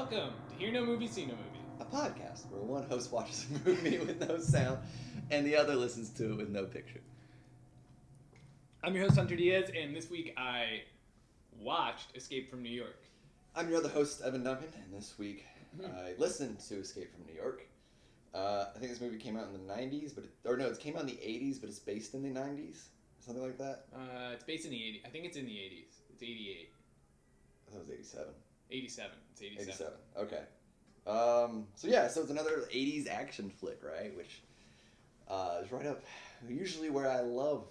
Welcome to Hear No Movie, See No Movie. A podcast where one host watches a movie with no sound and the other listens to it with no picture. I'm your host, Hunter Diaz, and this week I watched Escape from New York. I'm your other host, Evan Duncan, and this week I listened to Escape from New York. I think this movie came out in the 90s, it came out in the 80s, but it's based in the 90s, something like that. It's based in the 80s. I think it's in the 80s. It's 88. I thought it was 87. 87. It's 87. 87, okay. So it's another 80s action flick, right? Which is right up usually where I love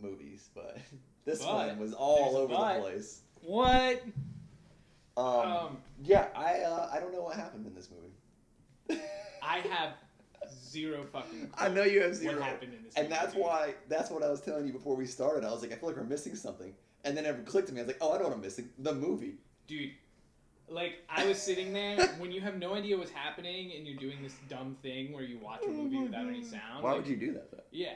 movies, but this one was all over the place. What? Yeah, I don't know what happened in this movie. I have zero fucking clue. I know you have zero. What happened in this and movie? that's what I was telling you before we started. I was like, I feel like we're missing something. And then it clicked to me. I was like, oh, I know what I'm missing. The movie. Dude, like, I was sitting there, when you have no idea what's happening and you're doing this dumb thing where you watch a movie without any sound. Why would you do that, though? Yeah.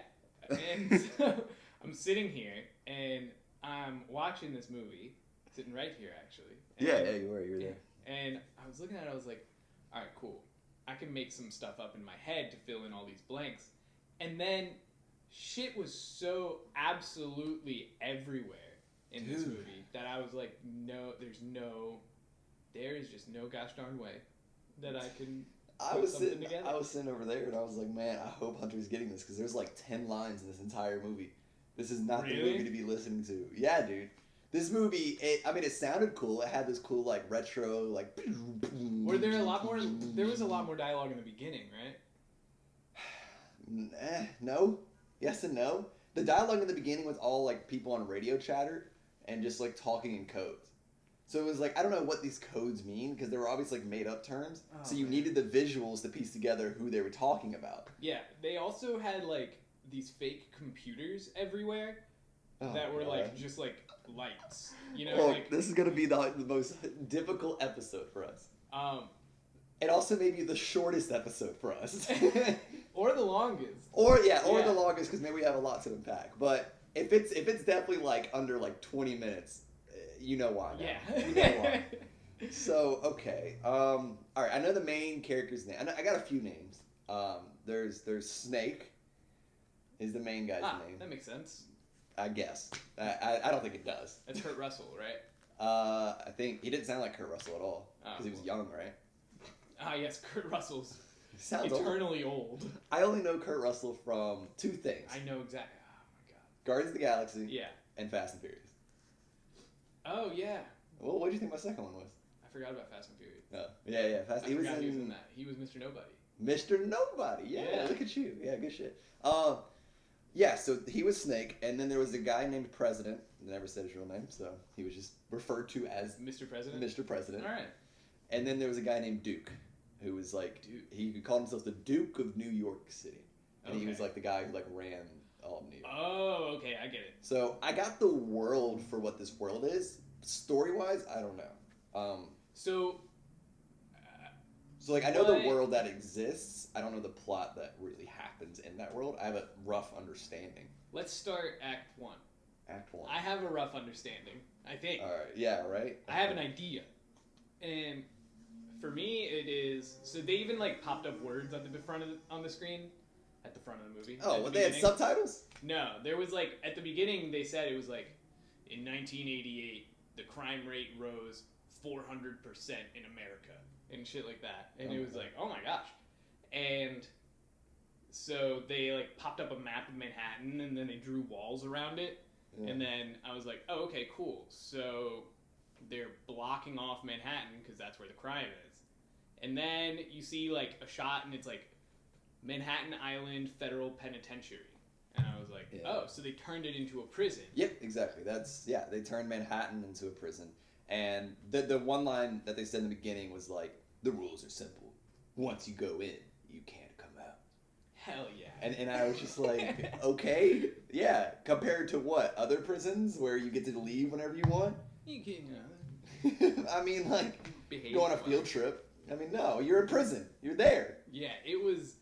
And so I'm sitting here, and I'm watching this movie, sitting right here, actually. And you were there. And I was looking at it, I was like, all right, cool. I can make some stuff up in my head to fill in all these blanks. And then shit was so absolutely everywhere in this movie that I was like, there is just no gosh darn way that I can put something together. I was sitting over there, and I was like, man, I hope Hunter's getting this, because there's like 10 lines in this entire movie. This is not the movie to be listening to. Yeah, dude. This movie, it sounded cool. It had this cool, like, retro, like... There was a lot more dialogue in the beginning, right? No. Yes and no. The dialogue in the beginning was all, like, people on radio chatter and just, like, talking in codes. So it was like, I don't know what these codes mean, because they were obviously, like, made-up terms. Oh, so you needed the visuals to piece together who they were talking about. Yeah. They also had, like, these fake computers everywhere that were, like, just, like... lights, you know. Like, this is gonna be the most difficult episode for us. And also maybe the shortest episode for us, or the longest. Or the longest, because maybe we have a lot to unpack. But if it's definitely like under like 20 minutes, you know why. Yeah. You know why. So okay, all right. I know the main character's name. I got a few names. There's Snake. Is the main guy's name. That makes sense. I guess. I don't think it does. That's Kurt Russell, right? I think he didn't sound like Kurt Russell at all, because he was young, right? Yes, Kurt Russell's sounds eternally old. I only know Kurt Russell from two things. I know exactly. Oh my god. Guardians of the Galaxy. Yeah. And Fast and Furious. Oh yeah. Well, what do you think my second one was? I forgot about Fast and Furious. Oh, yeah. He was in that. He was Mr. Nobody. Mr. Nobody. Yeah. Look at you. Yeah, good shit. Yeah, so he was Snake, and then there was a guy named President. Never said his real name, so he was just referred to as Mr. President. Mr. President. All right. And then there was a guy named Duke, who was like, he called himself the Duke of New York City, and he was like the guy who like ran all of New York. Oh, okay, I get it. So I got the world for what this world is. Story-wise, I don't know. So like, I know the world that exists. I don't know the plot that really happens in that world. I have a rough understanding. Let's start Act 1. Act 1. I have a rough understanding, I think. All right. Yeah, right? I have an idea. And for me, it is... So they even, like, popped up words at the front on the screen. At the front of the movie. Oh, they had subtitles? No. There was, like... At the beginning, they said it was, like... In 1988, the crime rate rose 400% in America. And shit like that. And it was like, oh my gosh. And so they like popped up a map of Manhattan, and then they drew walls around it. Yeah. And then I was like, oh, okay, cool. So they're blocking off Manhattan because that's where the crime is. And then you see like a shot, and it's like Manhattan Island Federal Penitentiary. And I was like, oh, so they turned it into a prison. Yep, exactly. They turned Manhattan into a prison. And the one line that they said in the beginning was like, the rules are simple. Once you go in, you can't come out. Hell yeah. And I was just like, okay, yeah. Compared to what? Other prisons where you get to leave whenever you want? You can, I mean, like, go on a field trip. I mean, no, you're in prison. You're there. Yeah, it was...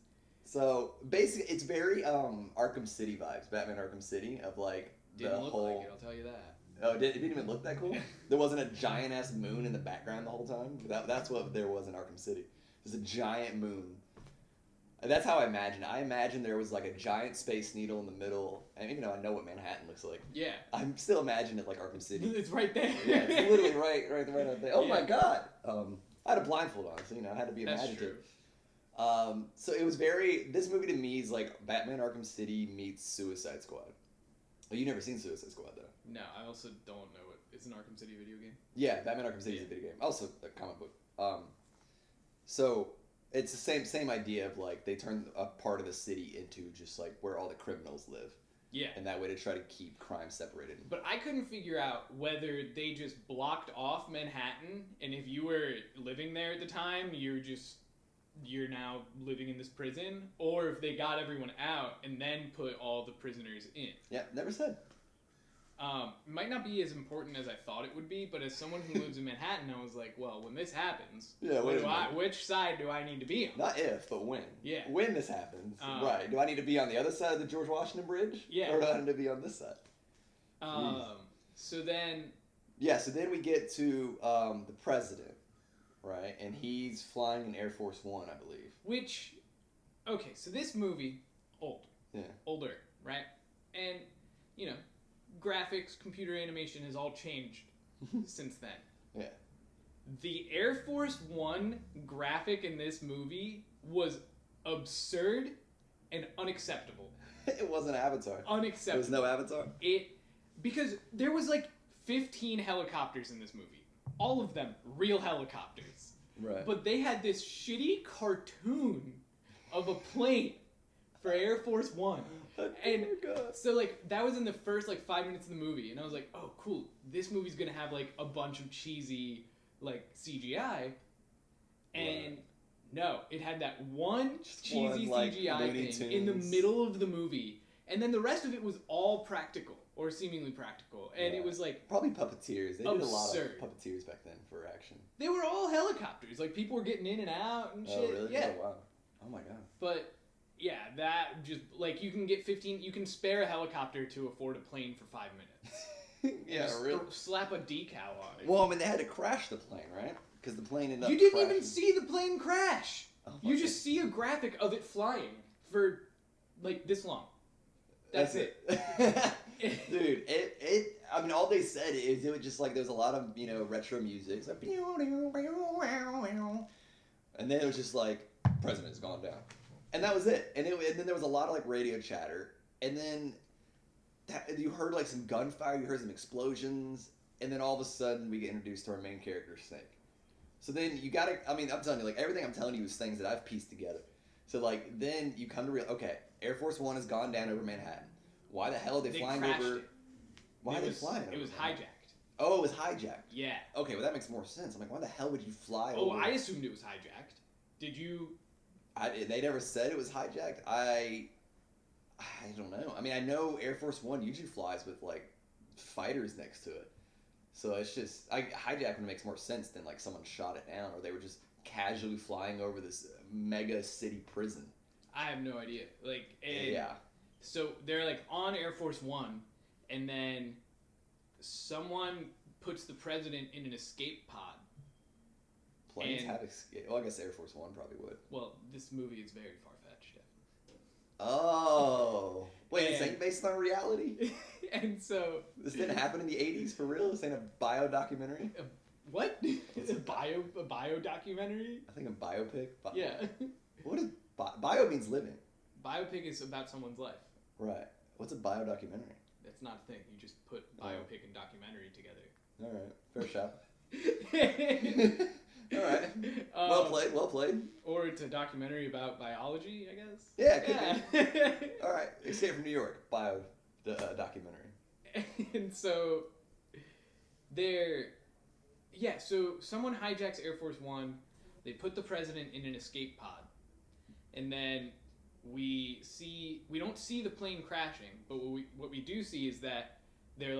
So, basically, it's very Arkham City vibes. Batman Arkham City, of like, Didn't look like it, I'll tell you that. Oh, it didn't even look that cool? There wasn't a giant-ass moon in the background the whole time? That's what there was in Arkham City. There's a giant moon. That's how I imagine it. I imagine there was like a giant space needle in the middle, and even though I know what Manhattan looks like, Yeah. I'm still imagining it like Arkham City. It's right there. Yeah, it's literally right out there. Oh Yeah. my god! I had a blindfold on, so I had to be imaginative. That's true. So it was this movie to me is like Batman Arkham City meets Suicide Squad. Oh, you've never seen Suicide Squad though? No, I also don't know it. It's an Arkham City video game. Yeah, Batman Arkham City is a video game. Also a comic book. So it's the same idea of like they turn a part of the city into just like where all the criminals live. Yeah. And that way to try to keep crime separated. But I couldn't figure out whether they just blocked off Manhattan, and if you were living there at the time, you're now living in this prison, or if they got everyone out and then put all the prisoners in. Yeah, never said. Might not be as important as I thought it would be, but as someone who lives in Manhattan, I was like, well, when this happens, Yeah, which side do I need to be on? Not if, but when. Yeah. When this happens. Right. Do I need to be on the other side of the George Washington Bridge? Yeah. Or do I need to be on this side? So then... Yeah, so then we get to the president, right? And he's flying in Air Force One, I believe. Which... Okay, so this movie, Yeah. older, right? And, graphics, computer animation has all changed since then. Yeah. The Air Force One graphic in this movie was absurd and unacceptable. It wasn't Avatar. Unacceptable. There was no Avatar? Because there was like 15 helicopters in this movie. All of them real helicopters. Right. But they had this shitty cartoon of a plane for Air Force One. And so, like, that was in the first, 5 minutes of the movie. And I was like, oh, cool. This movie's going to have, a bunch of cheesy, CGI. And no, it had that one cheesy CGI thing in the middle of the movie. And then the rest of it was all practical, or seemingly practical. And it was, probably puppeteers. They did a lot of absurd. puppeteers back then for action. They were all helicopters. People were getting in and out and shit. Oh, really? Yeah. Oh, wow. Oh, my God. But... yeah, that just, you can get 15, you can spare a helicopter to afford a plane for 5 minutes. Yeah, really? Slap a decal on it. Well, I mean, they had to crash the plane, right? Because the plane ended up You didn't crashing. even see the plane crash! Oh, You just see a graphic of it flying for, this long. That's it. Dude, I mean, all they said is it was just there was a lot of, retro music. It's like, and then it was just President's gone down. And that was it. And then there was a lot of radio chatter. And then you heard some gunfire, you heard some explosions, and then all of a sudden we get introduced to our main character, Snake. So then you gotta, I mean, I'm telling you, everything I'm telling you is things that I've pieced together. So then you come to realize, okay, Air Force One has gone down over Manhattan. Why the hell are they flying over? It. Why are they flying over? It was Manhattan? hijacked. Oh, it was hijacked. Yeah. Okay, well that makes more sense. I'm like, why the hell would you fly Oh, over? I assumed it was hijacked. Did you? They never said it was hijacked. I don't know. I mean, I know Air Force One usually flies with fighters next to it, so it's just hijacking makes more sense than someone shot it down or they were just casually flying over this mega city prison. I have no idea. Yeah. So they're on Air Force One, and then someone puts the president in an escape pod. Planes have escape. Well, I guess Air Force One probably would. Well, this movie is very far-fetched. Oh. Wait, this ain't based on reality? And so... This didn't happen in the 80s, for real? This ain't a bio-documentary? What? It's a bio documentary? I think a biopic? Yeah. What is... Bio means living. Biopic is about someone's life. Right. What's a bio-documentary? That's not a thing. You just put biopic and documentary together. All right. Fair shot. All right. Well played. Or it's a documentary about biology, I guess. Yeah, it could be. All right. Escape from New York, documentary. And so so someone hijacks Air Force One. They put the president in an escape pod, and then we don't see the plane crashing, but what we do see is that they're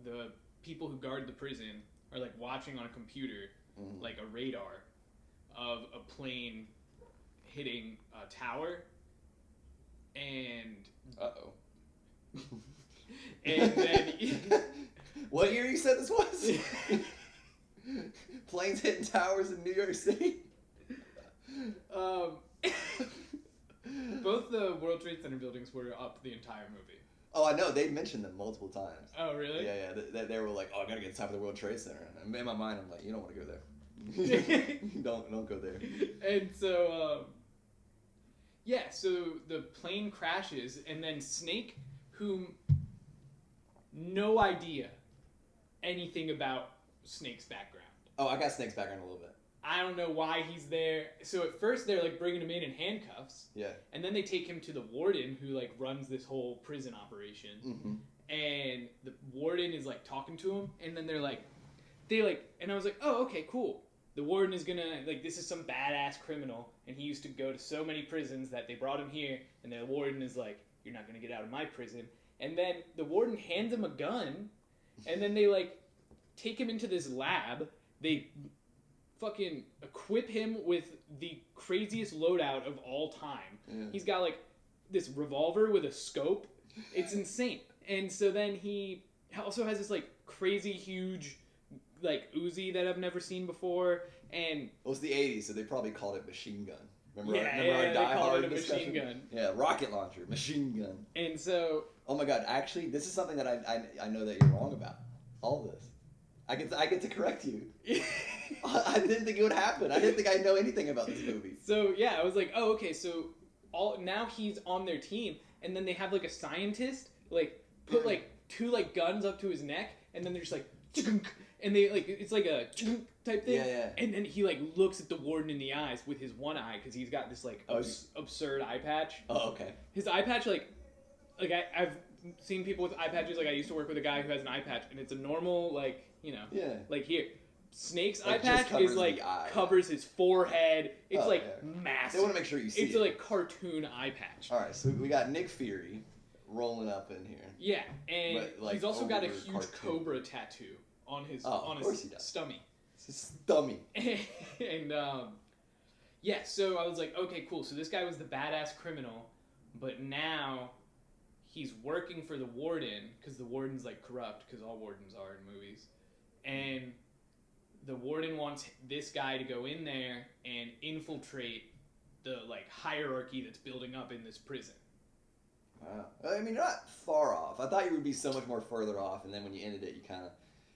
the people who guard the prison are watching on a computer. A radar of a plane hitting a tower, and uh-oh. and then What year you said this was? Planes hitting towers in New York City. Both the World Trade Center buildings were up the entire movie. Oh, I know. They mentioned them multiple times. Oh, really? Yeah. They were like, "Oh, I gotta get to the top of the World Trade Center." And in my mind, I'm like, "You don't want to go there. don't go there." And so, yeah. So the plane crashes, and then Snake, whom no idea anything about Snake's background. Oh, I got Snake's background a little bit. I don't know why he's there. So at first they're like bringing him in handcuffs. Yeah. And then they take him to the warden who like runs this whole prison operation. Mm-hmm. And the warden is like talking to him, and then and I was like, oh, okay, cool. The warden is gonna, like, this is some badass criminal, and he used to go to so many prisons that they brought him here, and the warden is like, you're not gonna get out of my prison. And then the warden hands him a gun, and then they like take him into this lab. They fucking equip him with the craziest loadout of all time. Yeah. He's got like this revolver with a scope. It's insane. And so then he also has this like crazy huge like Uzi that I've never seen before. And it was the 80s, so they probably called it machine gun. Remember our they Die called Hard it a discussion? machine gun. Yeah, rocket launcher, machine gun. And so, oh my god, actually, this is something that I know that you're wrong about. All this. I get to correct you. I didn't think it would happen. I didn't think I'd know anything about this movie. So yeah, I was like, oh, okay, so now he's on their team, and then they have like a scientist like put like two like guns up to his neck, and then they're just like, and they like it's like a type thing. Yeah. And then he like looks at the warden in the eyes with his one eye because he's got this like absurd eye patch. Oh, okay. His eye patch I've seen people with eye patches. Like I used to work with a guy who has an eye patch, and it's a normal like like here. Snake's eye patch is like covers his forehead. It's massive. They want to make sure you see it's it. a like cartoon eye patch. All right, so we got Nick Fury rolling up in here. Yeah, and but, like, he's also got a huge cartoon. cobra tattoo on his stummy. It's his stummy. And yeah, so I was like, okay, cool. So this guy was the badass criminal, but now he's working for the warden because the warden's like corrupt because all wardens are in movies, and the warden wants this guy to go in there and infiltrate the like hierarchy that's building up in this prison. Wow. I mean, you're not far off. I thought you would be so much more further off, and then when you ended it, you kind of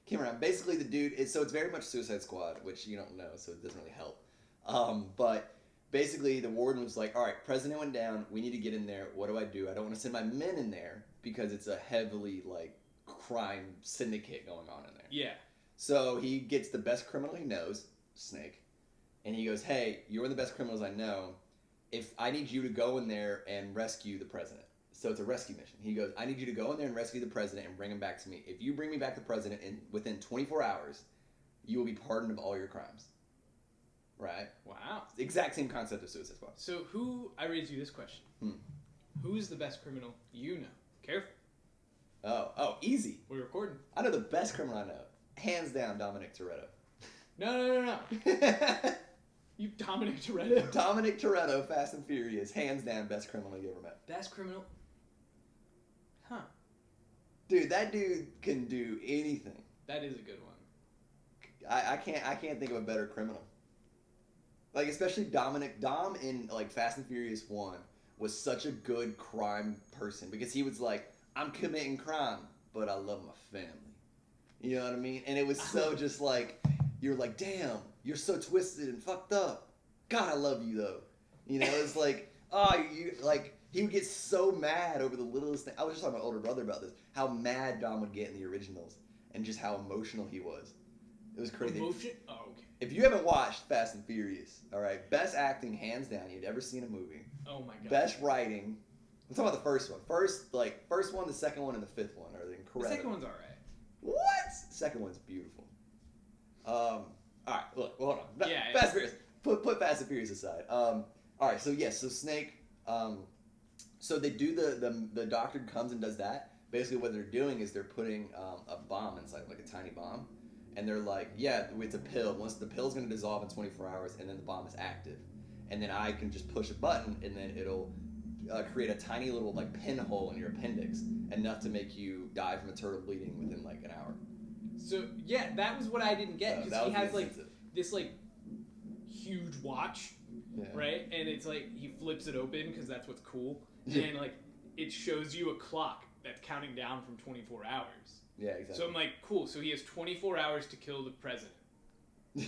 came around. Basically, the dude it's very much Suicide Squad, which you don't know, so it doesn't really help. But basically, the warden was like, all right, president went down. We need to get in there. What do? I don't want to send my men in there because it's a heavily like crime syndicate going on in there. Yeah. So he gets the best criminal he knows, Snake, and he goes, hey, you're one of the best criminals I know. If I need you to go in there and rescue the president. So it's a rescue mission. He goes, I need you to go in there and rescue the president and bring him back to me. If you bring me back the president within 24 hours, you will be pardoned of all your crimes. Right? Wow. It's the exact same concept of Suicide Squad. So I raised you this question. Who's the best criminal you know? Careful. Oh, easy. We're recording. I know the best criminal I know. Hands down, Dominic Toretto. No. You Dominic Toretto? Dominic Toretto, Fast and Furious, hands down, best criminal you ever met. Best criminal? Huh. Dude, that dude can do anything. That is a good one. I can't think of a better criminal. Like, especially Dom in like Fast and Furious 1 was such a good crime person because he was like, I'm committing crime, but I love my family. You know what I mean? And it was so just like, you're like, damn, you're so twisted and fucked up. God, I love you though. You know, it's like, he would get so mad over the littlest thing. I was just talking to my older brother about this, how mad Dom would get in the originals and just how emotional he was. It was crazy. Emotion? Oh, okay. If you haven't watched Fast and Furious, all right, best acting, hands down, you'd ever seen a movie. Oh my god. Best writing. I'm talking about the first one. First one, the second one, and the fifth one are incredible. The second one's alright. What? Second one's beautiful. All right, look, hold on. Yeah, Fast and Furious. Put Fast and Furious aside. All right, so yes, so Snake. So they do the doctor comes and does that. Basically, what they're doing is they're putting a bomb inside, like a tiny bomb, and they're like, yeah, it's a pill. Once the pill's gonna dissolve in 24 hours, and then the bomb is active, and then I can just push a button, and then it'll create a tiny little like pinhole in your appendix, enough to make you die from internal bleeding within like an hour. So yeah, that was what I didn't get That because he was has the like incentive. this like huge watch, Yeah. right? And it's like he flips it open because that's what's cool, Yeah. and like it shows you a clock that's counting down from 24 hours. Yeah, exactly. So I'm like, cool. So he has 24 hours to kill the president.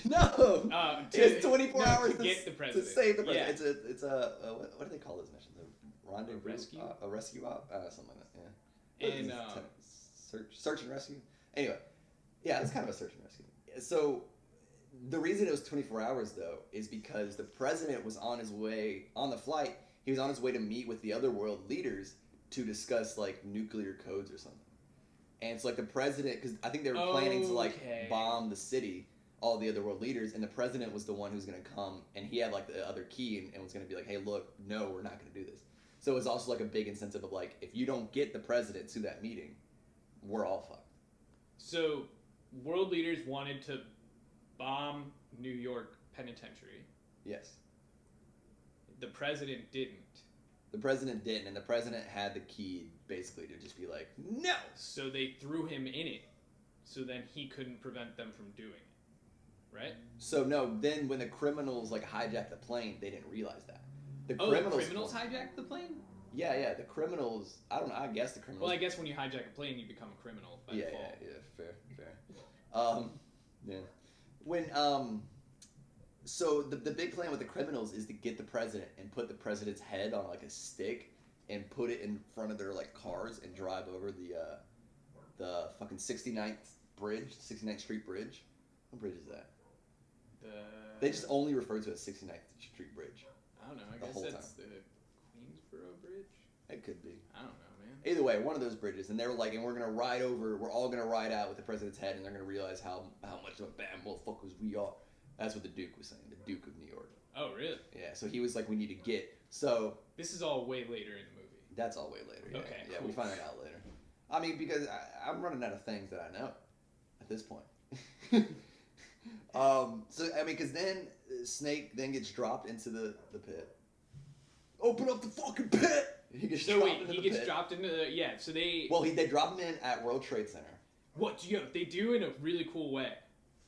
No! He has 24 hours to get the president. to save the president. Yeah. It's a what do they call those missions? A rendezvous? rescue? A rescue op? Something like that, yeah. And Search and rescue? Anyway, yeah, it's kind of a search and rescue. So, the reason it was 24 hours, though, is because the president was on his way, on the flight, he was on his way to meet with the other world leaders to discuss, like, nuclear codes or something. And it's like the president, because I think they were planning to, like, Okay. bomb the city, all the other world leaders, and the president was the one who was going to come, and he had, like, the other key, and was going to be like, hey, look, no, we're not going to do this. So it was also, like, a big incentive of, like, if you don't get the president to that meeting, we're all fucked. So world leaders wanted to bomb New York Penitentiary. Yes. The president didn't. The president didn't, and the president had the key, basically, to just be like, no! So they threw him in it. So then he couldn't prevent them from doing it. Right? So, no, then when the criminals, like, hijacked the plane, they didn't realize that. The The criminals hijacked the plane? Yeah, the criminals, I don't know, I guess the criminals... Well, I guess when you hijack a plane, you become a criminal by default. fair. Yeah. When, so the big plan with the criminals is to get the president and put the president's head on, like, a stick and put it in front of their, like, cars and drive over the fucking 69th bridge, 69th Street Bridge. What bridge is that? They just only refer to it as 69th Street Bridge. I don't know, I the guess whole that's the Queensboro Bridge? It could be. I don't know, man. Either way, one of those bridges, and they were like, and we're all gonna ride out with the president's head, and they're gonna realize how much of a bad motherfuckers we are. That's what the Duke was saying, the Duke of New York. Oh, really? Yeah, so he was like, we need to get, so... This is all way later in the movie. That's all way later, yeah. Okay, Yeah, cool. we find it out later. I mean, because I'm running out of things that I know at this point. So, I mean, because then Snake then gets dropped into the pit. Open up the fucking pit! He gets So dropped wait, into he the gets pit. dropped into the... Yeah, so they... Well, they drop him in at World Trade Center. What they do in a really cool way.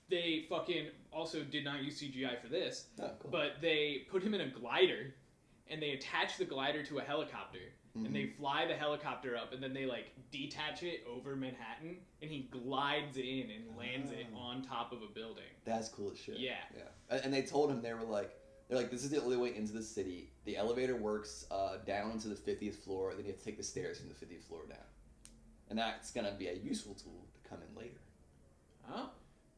They fucking also did not use CGI for this, Oh, cool. but they put him in a glider, and they attach the glider to a helicopter, and they fly the helicopter up, and then they like detach it over Manhattan, and he glides in and lands it on top of a building. That's cool as shit. Yeah. And they told him, they're like, this is the only way into the city. The elevator works down to the 50th floor, then you have to take the stairs from the 50th floor down. And that's gonna be a useful tool to come in later. Oh.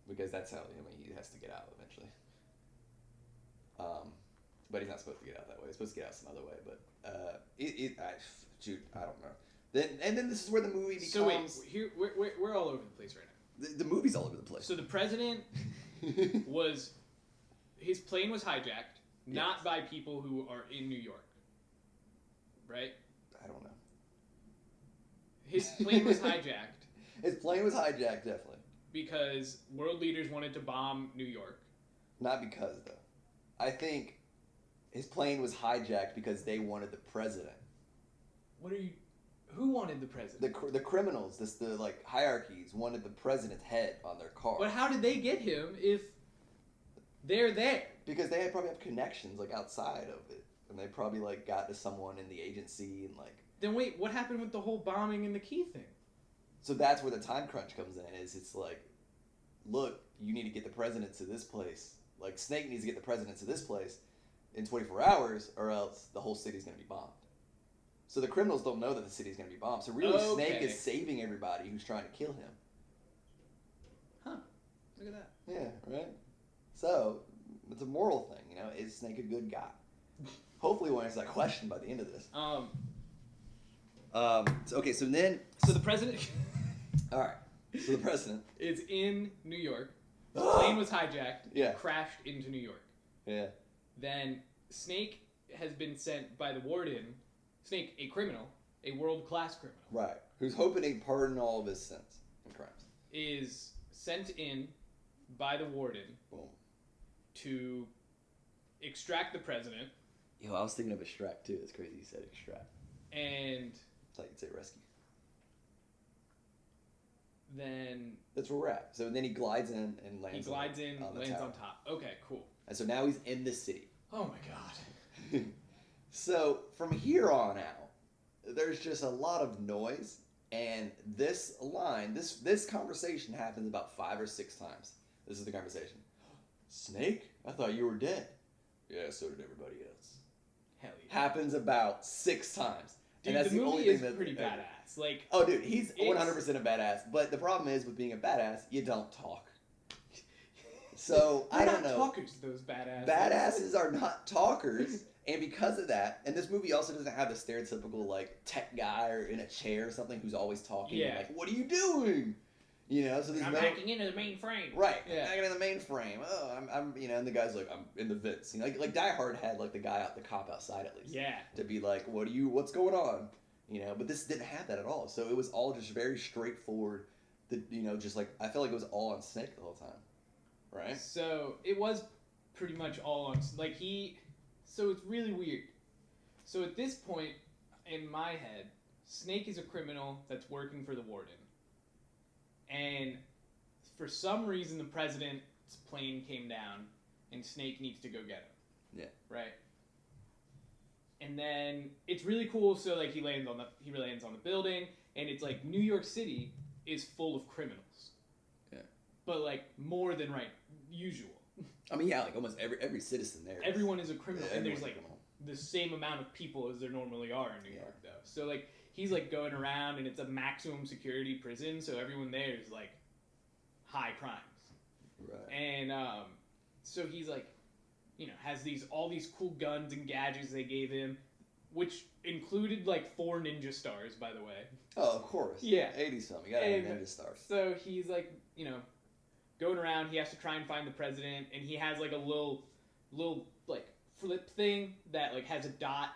Because that's how, he has to get out eventually. But he's not supposed to get out that way. He's supposed to get out some other way. But I don't know. Then this is where the movie becomes. So wait, here we're all over the place right now. The movie's all over the place. So the president was, his plane was hijacked, not Yes. by people who are in New York, right? I don't know. His plane was hijacked His plane was hijacked, definitely. because world leaders wanted to bomb New York. Not because though. I think his plane was hijacked because they wanted the president. Who wanted the president? The criminals, the like hierarchies wanted the president's head on their car. But how did they get him if they're there? Because they probably have connections like outside of it, and they probably like got to someone in the agency and like. Then wait, what happened with the whole bombing and the key thing? So that's where the time crunch comes in. It's like, look, you need to get the president to this place. Like Snake needs to get the president to this place in 24 hours, or else the whole city's gonna be bombed. So the criminals don't know that the city's gonna be bombed. So really, Okay. Snake is saving everybody who's trying to kill him. Huh? Look at that. Yeah, right. So it's a moral thing, Is Snake a good guy? Hopefully, we'll answer that question by the end of this. Okay, so then. So the president All right. So the president. is in New York. The plane was hijacked. Yeah. Crashed into New York. Yeah. Then Snake has been sent by the warden. Snake, a criminal, a world-class criminal, Right. Who's hoping to pardon all of his sins and crimes. is sent in by the warden Boom. to extract the president Yo, I was thinking of extract too. It's crazy you said extract. and It's like you'd say rescue. then That's where we're at. So then he glides in and lands. he glides in, on the lands tower. on top. Okay, cool. And so now he's in the city. Oh my god. So from here on out, there's just a lot of noise, and this line, this conversation happens about 5 or 6 times. This is the conversation. Snake, I thought you were dead. Yeah, so did everybody else. Hell yeah. Happens about 6 times. Dude, and that's the the movie only is thing that pretty badass. Like, oh, dude, he's It's- 100% a badass. But the problem is with being a badass, you don't talk. So I don't know. Talkers, those badasses. Badasses are not talkers, and because of that, and this movie also doesn't have the stereotypical like tech guy or in a chair or something who's always talking. Yeah. Like, what are you doing? You know, so there's I'm no hacking into the mainframe. right. Yeah. I got in the mainframe. Oh, I'm you know, and the guy's like, I'm in the vents. You know, like Die Hard had like the guy out, the cop outside at least. Yeah. To be like, what's going on? You know, but this didn't have that at all. So it was all just very straightforward. Just like I felt like it was all on Snake the whole time, right? So it was pretty much all on like so it's really weird. So at this point in my head, Snake is a criminal that's working for the warden. And for some reason the president's plane came down and Snake needs to go get him. Yeah. Right? And then it's really cool, so like he lands on the building, and it's like New York City is full of criminals. Yeah. But like more than usual. I mean, yeah, like almost every citizen there. Everyone is a criminal, and there's everyone's a like criminal. the same amount of people as there normally are in New Yeah. York, though. So like he's like going around, and it's a maximum security prison, so everyone there is like high crimes, Right. and so he's like, has all these cool guns and gadgets they gave him, which included like 4 ninja stars, by the way. Oh, of course. Yeah. 80-something. You gotta have And ninja stars. So he's like, going around. He has to try and find the president, and he has like a little like flip thing that like has a dot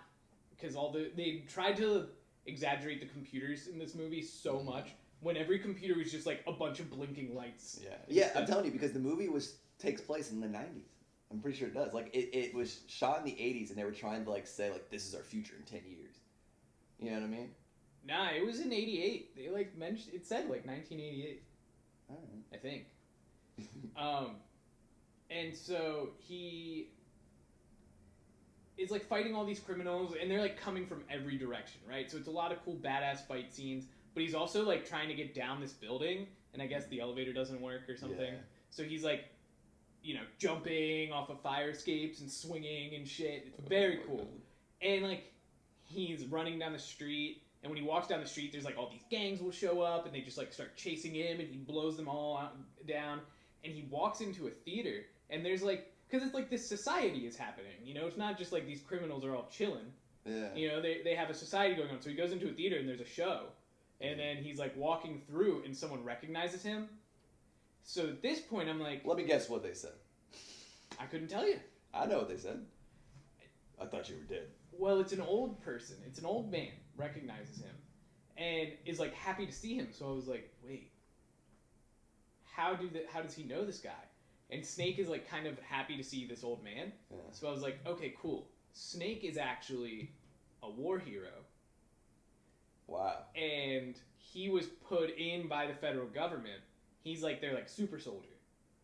because they tried to exaggerate the computers in this movie so much when every computer was just like a bunch of blinking lights. Yeah. Yeah, I'm telling you, because the movie takes place in the 90s. I'm pretty sure it does. Like, it was shot in the 80s, and they were trying to, like, say, like, this is our future in 10 years. You know what I mean? Nah, it was in '88. They like mentioned it said like 1988, I think. And so he is like fighting all these criminals, and they're like coming from every direction, right? So it's a lot of cool badass fight scenes. But he's also like trying to get down this building, and I guess the elevator doesn't work or something. Yeah. So he's like, jumping off of fire escapes and swinging and shit. It's very cool. And like he's running down the street, and when he walks down the street, there's like all these gangs will show up, and they just like start chasing him, and he blows them all down. And he walks into a theater, and there's like, because it's like this society is happening, it's not just like these criminals are all chilling. Yeah. They have a society going on. So he goes into a theater, and there's a show, and then he's like walking through, and someone recognizes him. So at this point, I'm like, Let me guess what they said. I couldn't tell you. I know what they said. I thought you were dead. Well, it's an old person. It's an old man recognizes him and is like happy to see him. So I was like, wait, how does he know this guy? And Snake is like kind of happy to see this old man. Yeah. So I was like, okay, cool. Snake is actually a war hero, Wow. and he was put in by the federal government. He's like their like super soldier.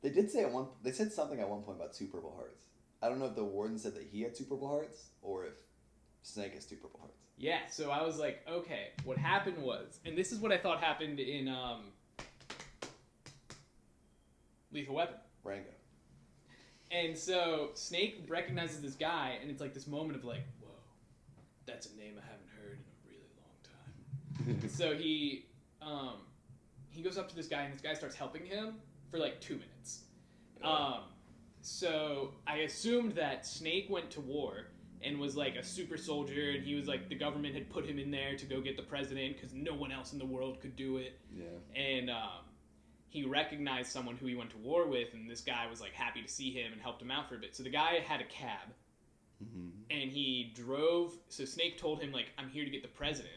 They did say they said something at one point about 2 Purple Hearts. I don't know if the warden said that he had 2 Purple Hearts or if Snake has 2 Purple Hearts. Yeah, so I was like, okay, what happened was, and this is what I thought happened in Lethal Weapon. Rango. And so Snake recognizes this guy, and it's like this moment of like, whoa, that's a name I haven't heard in a really long time. So he goes up to this guy, and this guy starts helping him for like 2 minutes. So I assumed that Snake went to war and was like a super soldier, and he was like, the government had put him in there to go get the president because no one else in the world could do it. Yeah. And he recognized someone who he went to war with, and this guy was like happy to see him and helped him out for a bit. So the guy had a cab, and he drove. So Snake told him like, I'm here to get the president.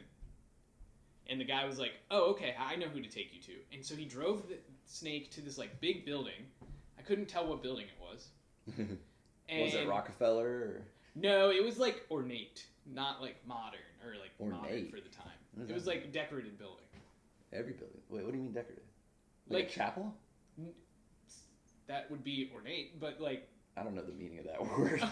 And the guy was like, oh, okay, I know who to take you to. And so he drove Snake to this like big building. I couldn't tell what building it was. And Was it Rockefeller? Or? No, it was like ornate, not like modern or like modern Ornate? for the time. What does It was that like a decorated building. Every building. Wait, what do you mean decorative? Like a chapel? That would be ornate, but like I don't know the meaning of that word.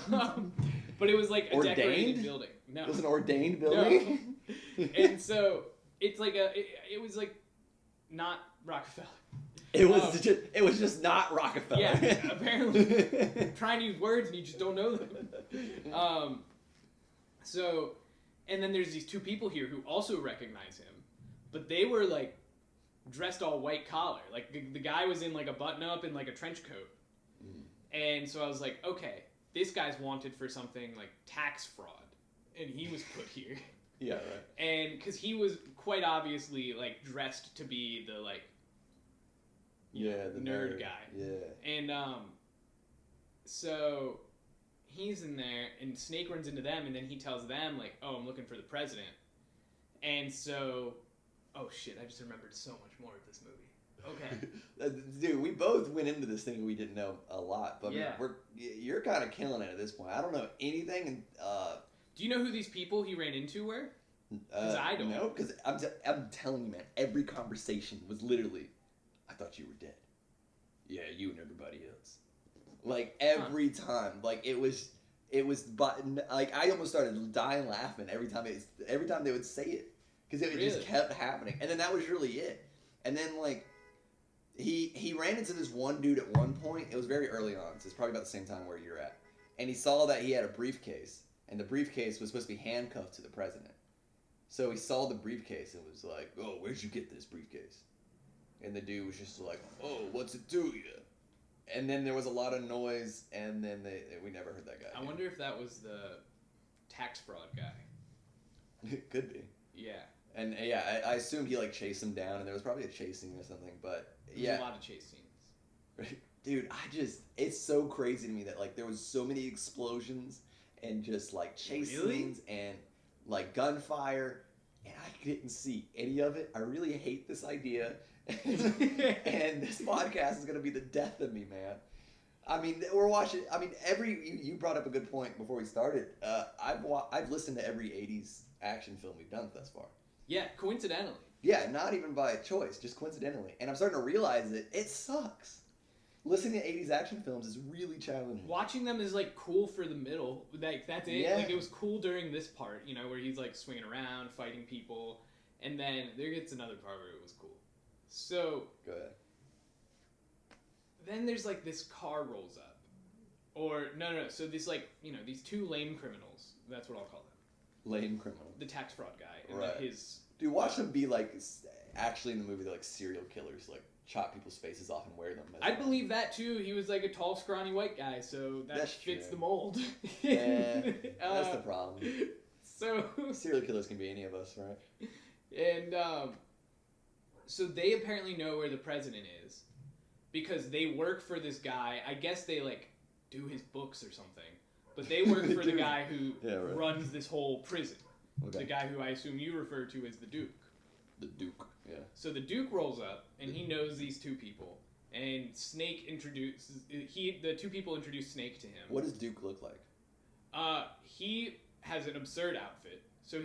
but it was like a Ordained? decorated building. No. It was an ordained building? No. And so it's like it was like not Rockefeller. It was just not Rockefeller. Yeah, apparently. I'm trying to use words and you just don't know them. So, and then there's these two people here who also recognize him, but they were like dressed all white collar. Like the guy was in like a button up and like a trench coat. And so I was like, okay, this guy's wanted for something like tax fraud, and he was put here. Yeah, right. And because he was quite obviously like dressed to be the like the nerd guy. Yeah. And so he's in there, and Snake runs into them, and then he tells them like, "Oh, I'm looking for the president." And so, oh shit, I just remembered so much more of this movie. Okay. Dude, we both went into this thing we didn't know a lot, but Yeah. you're kind of killing it at this point. I don't know anything. And do you know who these people he ran into were? Because I don't. No, because I'm telling you, man, every conversation was literally, I thought you were dead. Yeah, you and everybody else. Like every time, like it was, but like I almost started dying laughing every time they would say it, because it just kept happening, and then that was really it, and then like. He ran into this one dude at one point. It was very early on, so it's probably about the same time where you're at. And he saw that he had a briefcase, and the briefcase was supposed to be handcuffed to the president. So he saw the briefcase and was like, "Oh, where'd you get this briefcase?" And the dude was just like, "Oh, what's it do you?" And then there was a lot of noise, and then we never heard that guy. I wonder if that was the tax fraud guy. It could be. Yeah. And yeah, I assumed he like chased him down, and there was probably a chase scene or something. But There's a lot of chase scenes. Dude, it's so crazy to me that like there was so many explosions and just like chase scenes and like gunfire, and I didn't see any of it. I really hate this idea, and this podcast is gonna be the death of me, man. I mean, we're watching. I mean, you brought up a good point before we started. I've listened to every '80s action film we've done thus far. Yeah, coincidentally. Yeah, not even by choice, just coincidentally. And I'm starting to realize that it sucks. Listening to 80s action films is really challenging. Watching them is like cool for the middle. Like that's it. Yeah. Like it was cool during this part, you know, where he's like swinging around, fighting people, and then there gets another part where it was cool. So Go ahead. then there's like this car rolls up. Or no. So this like, you know, these two lame criminals. That's what I'll call them. Lame criminal. The tax fraud guy and Right. his. Dude, watch them be like, actually in the movie, they're like serial killers, like chop people's faces off and wear them. I believe that too. He was like a tall, scrawny white guy, so that That's fits true. the mold. Yeah, that's the problem. So Serial killers can be any of us, right? and so they apparently know where the president is because they work for this guy. I guess they like do his books or something, but they work for the guy who runs this whole prison. Okay. The guy who I assume you refer to as the Duke. The Duke, yeah. So the Duke rolls up, and he knows these two people. And Snake the two people introduce Snake to him. What does Duke look like? He has an absurd outfit. So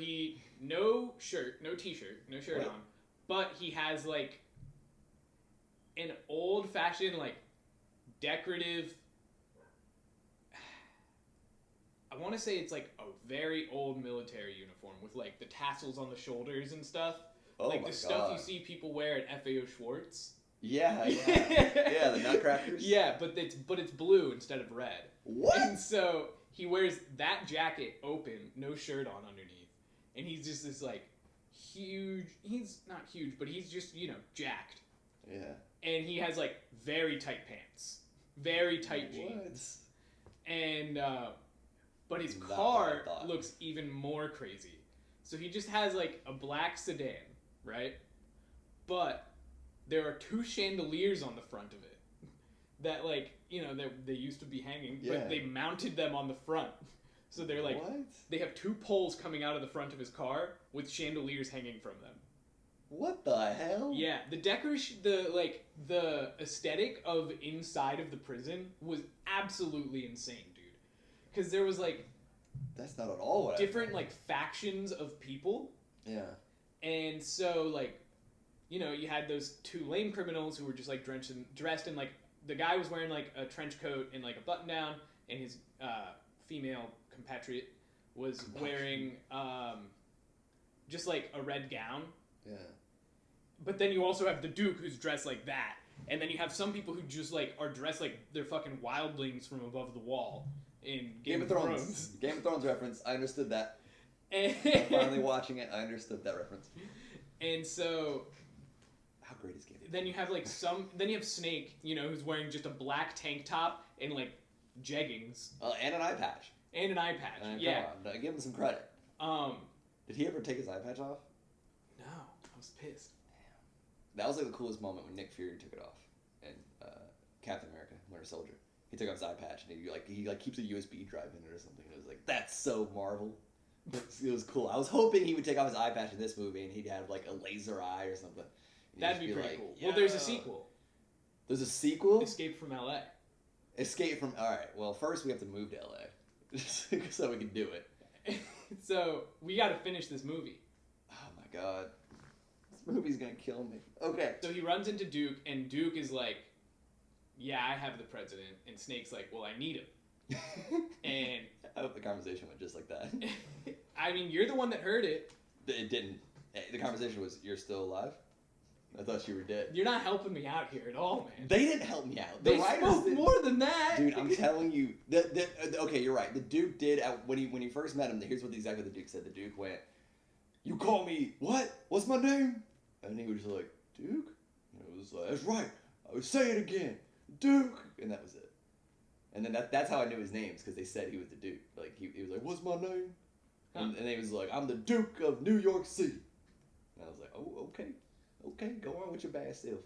no shirt, no t-shirt, no shirt What? on. But he has like an old-fashioned, like, decorative, I want to say it's like a very old military uniform with like the tassels on the shoulders and stuff. Oh like my the stuff God. you see people wear at FAO Schwartz. Yeah, yeah, the Nutcrackers. Yeah, but it's blue instead of red. What? And so he wears that jacket open, no shirt on underneath, and he's just this like huge. He's not huge, but he's just jacked. Yeah. And he has like very tight pants, very tight jeans, What? and but his Not what I car thought. looks even more crazy. So he just has like a black sedan, right? But there are two chandeliers on the front of it that they used to be hanging, Yeah. but they mounted them on the front. So they're like What? they have two poles coming out of the front of his car with chandeliers hanging from them. What the hell? Yeah, the decoration, the aesthetic of inside of the prison was absolutely insane, dude. Because there was like That's not at all what different like factions of people, Yeah. and so like you know, you had those two lame criminals who were just like dressed in like, the guy was wearing like a trench coat and like a button down, and his female compatriot was wearing just like a red gown. Yeah. But then you also have the Duke who's dressed like that. And then you have some people who just like are dressed like they're fucking wildlings from above the wall in Game of Thrones. Game of Thrones reference. I understood that. And I'm finally watching it. I understood that reference. And so how great is Game of Thrones? then you have like then you have Snake, you know, who's wearing just a black tank top and like jeggings. And an eye patch. And an eye patch. Yeah. Come on, give him some credit. Did he ever take his eye patch off? No. I was pissed. That was like the coolest moment when Nick Fury took it off in Captain America: Winter Soldier. He took off his eye patch and he keeps a USB drive in it or something. It was like, that's so Marvel. It was cool. I was hoping he would take off his eye patch in this movie and he'd have like a laser eye or something. That'd be pretty cool. Well, there's a sequel. There's a sequel? Escape from LA. Escape from... Alright, well, first we have to move to LA. So we can do it. So, we gotta finish this movie. Oh my god. This movie's gonna kill me. Okay. So he runs into Duke, and Duke is like, yeah, I have the president. And Snake's like, well, I need him. And... I hope the conversation went just like that. I mean, you're the one that heard it. It didn't. The conversation was, you're still alive? I thought you were dead. You're not helping me out here at all, man. They didn't help me out. They spoke more than that. Dude, I'm telling you. Okay, you're right. The Duke did, when he first met him, here's exactly what the Duke said. The Duke went, you call me, what? What's my name? And he was just like, Duke? And it was like, that's right. I would say it again. Duke. And that was it. And then that's how I knew his names, because they said he was the Duke. Like, he was like, what's my name? Huh. And he was like, I'm the Duke of New York City. And I was like, oh, okay. Okay, go on with your bad self.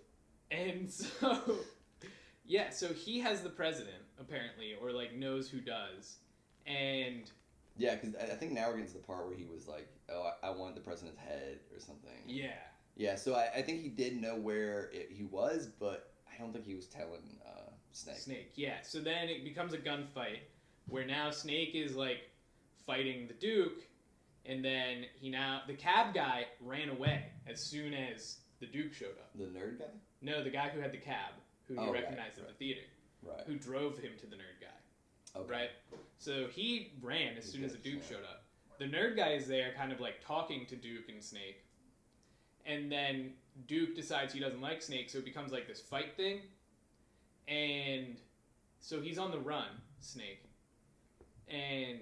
And so, yeah, so he has the president, apparently, or, like, knows who does. And... Yeah, because I think now we're getting to the part where he was like, oh, I want the president's head or something. Yeah. Yeah, so I think he did know where he was, but I don't think he was telling Snake. Snake, yeah. So then it becomes a gunfight, where now Snake is, like, fighting the Duke, and then the cab guy ran away as soon as the Duke showed up. The nerd guy? No, the guy who had the cab, who he recognized at the theater. Right. Who drove him to the nerd guy. Okay. Right? So he ran as soon as the Duke showed up. The nerd guy is there kind of like talking to Duke and Snake. And then Duke decides he doesn't like Snake, so it becomes like this fight thing. And so he's on the run, Snake. And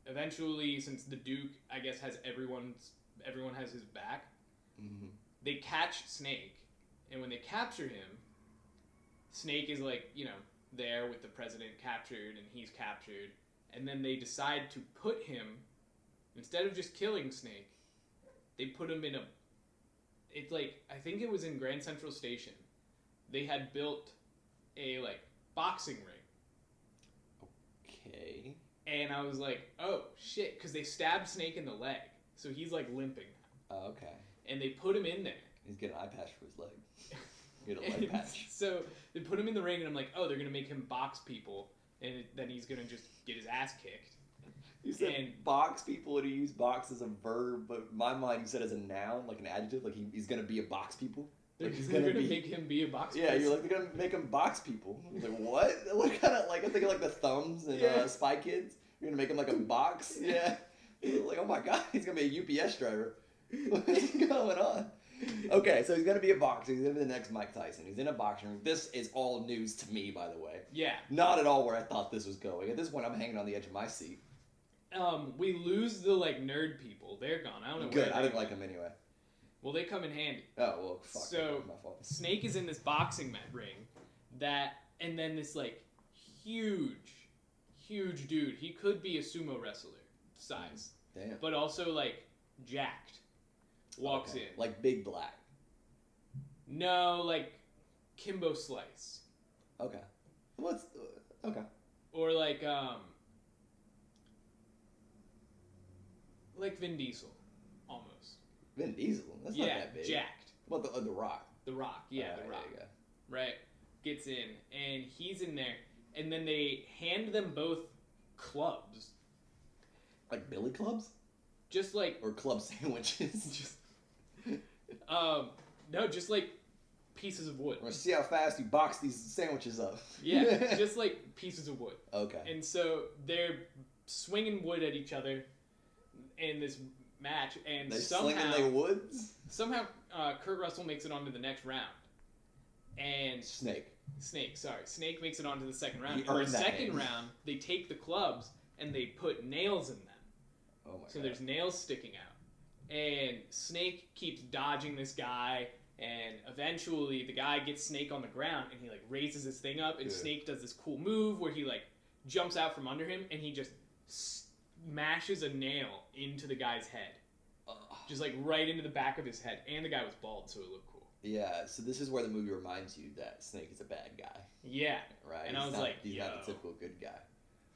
eventually, since the Duke, I guess, has everyone has his back, mm-hmm. They catch Snake. And when they capture him, Snake is like, you know, there with the president captured, and he's captured. And then they decide to put him, instead of just killing Snake, they put him in it's like, I think it was in Grand Central Station. They had built a, like, boxing ring. Okay. And I was like, oh, shit, because they stabbed Snake in the leg. So he's, like, limping now. Oh, okay. And they put him in there. He's getting an eye patch for his leg. Get a leg patch. So they put him in the ring, and I'm like, oh, they're going to make him box people, and then he's going to just get his ass kicked. You said box people, and you use box as a verb, but in my mind you said as a noun, like an adjective, like he's going to be a box people. Like he's going to make him be a box Yeah, person. You're like, they're going to make him box people. I was like, what? What kind of, like, I'm thinking like the thumbs and Spy Kids. You're going to make him like a box? Yeah. Like, oh my god, he's going to be a UPS driver. What's going on? Okay, so he's going to be a boxer. He's going to be the next Mike Tyson. He's in a boxing ring. This is all news to me, by the way. Yeah. Not at all where I thought this was going. At this point, I'm hanging on the edge of my seat. We lose the, like, nerd people. They're gone. I don't know Good, I didn't like them anyway. Well, they come in handy. Oh, well, fuck. So, my fault. Snake is in this boxing ring and then this, like, huge dude. He could be a sumo wrestler size. Damn. But also, like, jacked. Walks in. Like Big Black. No, like Kimbo Slice. Okay. Okay. Or like Vin Diesel, almost. Vin Diesel? That's not that big. Jacked. What about The Rock? The Rock, yeah, The Rock. There you go. Right. Gets in, and he's in there, and then they hand them both clubs. Like billy clubs? Just like... Or club sandwiches? No, just like pieces of wood. We're gonna see how fast you box these sandwiches up. Yeah, just like pieces of wood. Okay. And so they're swinging wood at each other in this match, and They're slinging their woods? somehow Kurt Russell makes it onto the next round. And Snake makes it onto the second round. He In the earned that second name. round, they take the clubs and they put nails in them. Oh my So god. there's nails sticking out. And Snake keeps dodging this guy, and eventually the guy gets Snake on the ground, and he like raises his thing up, and Yeah. Snake does this cool move where he like jumps out from under him, and he just smashes a nail into the guy's head. Just like right into the back of his head. And the guy was bald, so it looked cool. Yeah, so this is where the movie reminds you that Snake is a bad guy, Yeah. right? And he's I was not, like, he's not the yo. typical good guy.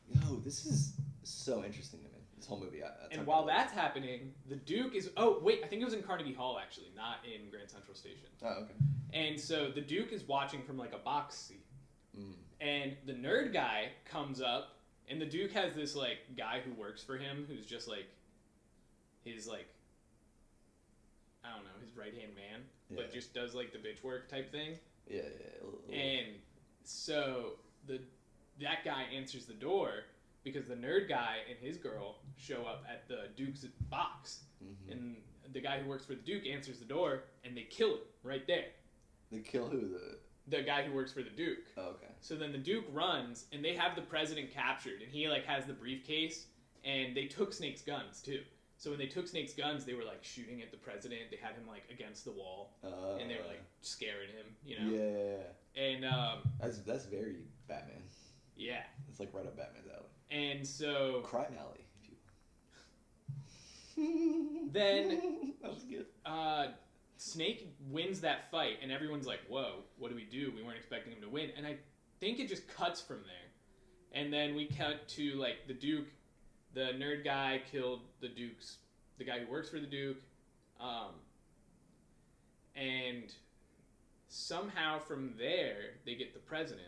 Yo, this is so interesting to me. This whole movie. And while that's happening, the Duke is... Oh, wait, I think it was in Carnegie Hall, actually, not in Grand Central Station. Oh, okay. And so the Duke is watching from, like, a box seat. Mm. And the nerd guy comes up, and the Duke has this, like, guy who works for him who's just, like, his, like... I don't know, his right-hand man, but Yeah. just does, like, the bitch work type thing. Yeah. And so that guy answers the door because the nerd guy and his girl show up at the Duke's box. Mm-hmm. And the guy who works for the Duke answers the door, and they kill him right there. They kill who? The guy who works for the Duke. Oh, okay. So then the Duke runs, and they have the president captured, and he like has the briefcase, and they took Snake's guns too. So when they took Snake's guns, they were like shooting at the president. They had him like against the wall, and they were like scaring him, you know. Yeah. And That's very Batman. yeah. It's like right up Batman's alley. And so Crime alley, if you. Then that was good. Snake wins that fight, and everyone's like, "Whoa, what do we do? We weren't expecting him to win." And I think it just cuts from there, and then we cut to like the Duke. The nerd guy killed the guy who works for the Duke, and somehow from there they get the president,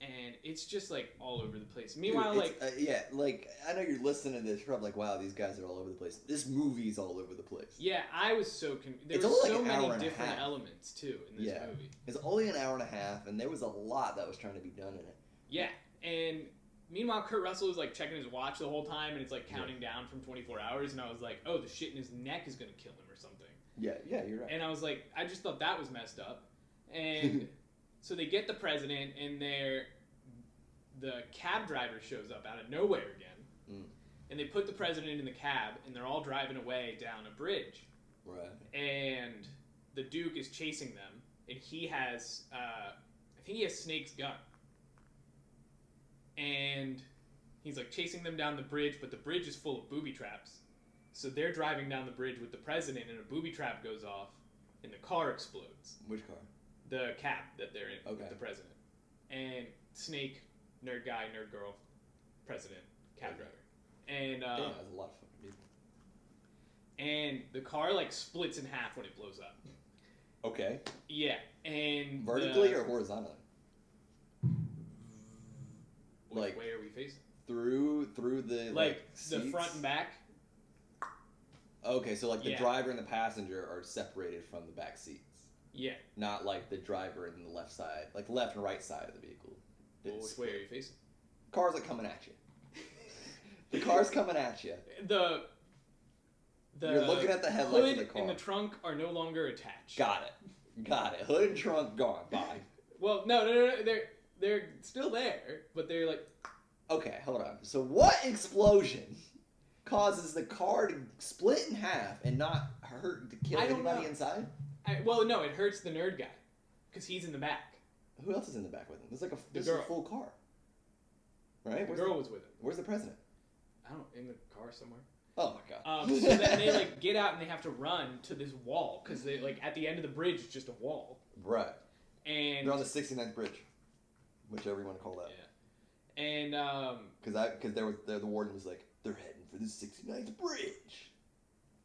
and it's just like all over the place. Meanwhile, Dude, like yeah, like I know you're listening to this, you're probably like, wow, these guys are all over the place. This movie's all over the place. yeah, I was so there It's were only like so an hour many and a different half. elements too in this Yeah. movie. It's only an hour and a half, and there was a lot that was trying to be done in it. Yeah, and meanwhile, Kurt Russell is like checking his watch the whole time, and it's like counting down from 24 hours. And I was like, oh, the shit in his neck is gonna kill him or something. Yeah, you're right. And I was like, I just thought that was messed up. And so they get the president, and the cab driver shows up out of nowhere again, and they put the president in the cab, and they're all driving away down a bridge. Right. And the Duke is chasing them, and he has, I think he has Snake's gun. And he's like chasing them down the bridge, but the bridge is full of booby traps. So they're driving down the bridge with the president, and a booby trap goes off, and the car explodes. Which car? The cab that they're in Okay. with the president. And Snake, nerd guy, nerd girl, president, cab driver. And Damn, that's a lot of fucking people. and the car like splits in half when it blows up. Okay. Yeah, and Vertically or horizontally? which like- way are we facing? Through the Like the seats? front and back. Okay, so like the Yeah. driver and the passenger are separated from the back seats, Yeah. not like the driver and the left side, like left and right side of the vehicle. Well, It's which way are you facing? Cars are coming at you. The car's coming at you. The You're looking at the headlights hood of the car. and the trunk are no longer attached. Got it. Hood and trunk gone. Bye. Well, no, they're still there, but they're like Okay, hold on. So what explosion causes the car to split in half and not hurt to kill I don't anybody know. inside? well, no, it hurts the nerd guy because he's in the back. Who else is in the back with him? It's like this girl. is a full car. Right? The girl was with him. Where's the president? I don't in the car somewhere. Oh my god. So then they like get out and they have to run to this wall because they like at the end of the bridge it's just a wall. Right. And They're on the 69th bridge, whichever you want to call that. yeah, and Because the warden was like, they're heading for the 69th bridge.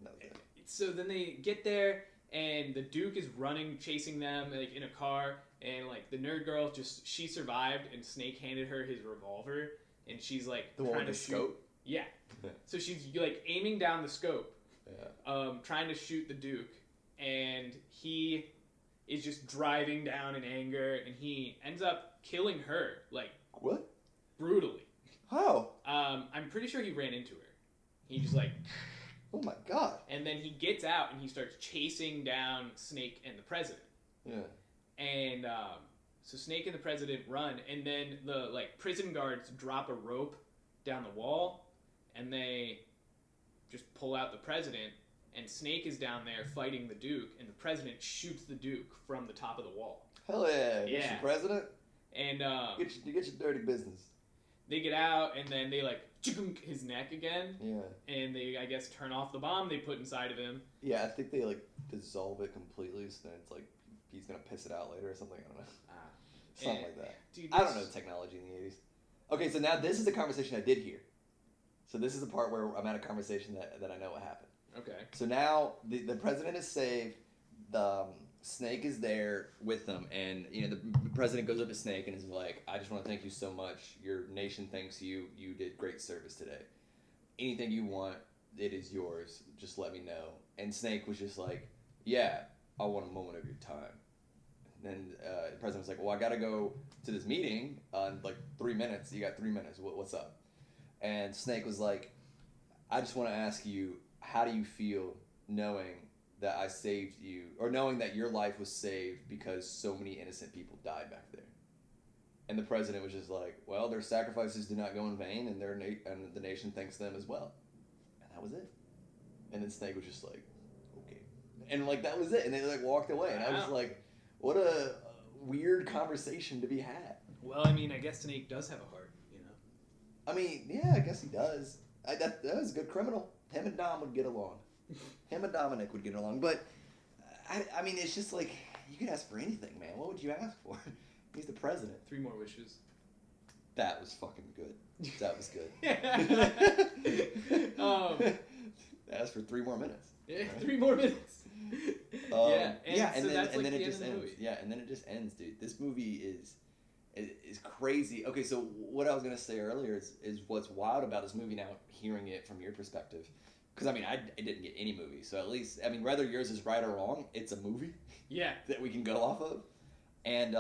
That was it. so then they get there and the Duke is running, chasing them like in a car, and like the nerd girl she survived, and Snake handed her his revolver, and she's like The one trying with to the shoot. scope? Yeah. So she's like aiming down the scope, Yeah. trying to shoot the Duke, and he is just driving down in anger, and he ends up killing her, like, What? brutally. How? I'm pretty sure he ran into her. He just, like... Oh my god. And then he gets out, and he starts chasing down Snake and the President. Yeah. And, so Snake and the President run, and then the, like, prison guards drop a rope down the wall, and they just pull out the President, and Snake is down there fighting the Duke, and the President shoots the Duke from the top of the wall. Hell yeah. Yeah. Mr. President? And, You get your dirty business. they get out, and then they, like, chunk his neck again, Yeah. and they, I guess, turn off the bomb they put inside of him. Yeah, I think they, like, dissolve it completely, so then it's like he's gonna piss it out later or something. I don't know. Something like that. Dude, I don't know technology in the 80s. Okay, so now this is a conversation I did hear. So this is the part where I'm at a conversation that I know what happened. Okay. So now the president is saved. The Snake is there with them, and the president goes up to Snake and is like, "I just want to thank you so much. Your nation thanks you. You did great service today. Anything you want, it is yours. Just let me know." And Snake was just like, "Yeah, I want a moment of your time." And then the president was like, "Well, I gotta go to this meeting in like 3 minutes. You got 3 minutes. What's up?" And Snake was like, "I just want to ask you, how do you feel knowing that I saved you, or knowing that your life was saved because so many innocent people died back there?" And the president was just like, "Well, their sacrifices did not go in vain, and and the nation thanks them as well." And that was it. And then Snake was just like, "Okay," and like that was it. And they like walked away, and I was just like, "What a weird conversation to be had." Well, I mean, I guess Snake does have a heart, you know. I mean, yeah, I guess he does. That was a good criminal. Him and Dom would get along. Him and Dominic would get along. But, I mean, it's just like, you could ask for anything, man. What would you ask for? He's the president. 3 more wishes. That was fucking good. That was good. Ask for 3 more minutes. Yeah, 3 more minutes. And so then that's like it the just end of the ends. movie. Yeah, and then it just ends, dude. This movie is crazy. Okay, so what I was gonna say earlier is what's wild about this movie now, hearing it from your perspective, because I mean I didn't get any movie, so at least I mean whether yours is right or wrong, it's a movie. Yeah. That we can go off of, and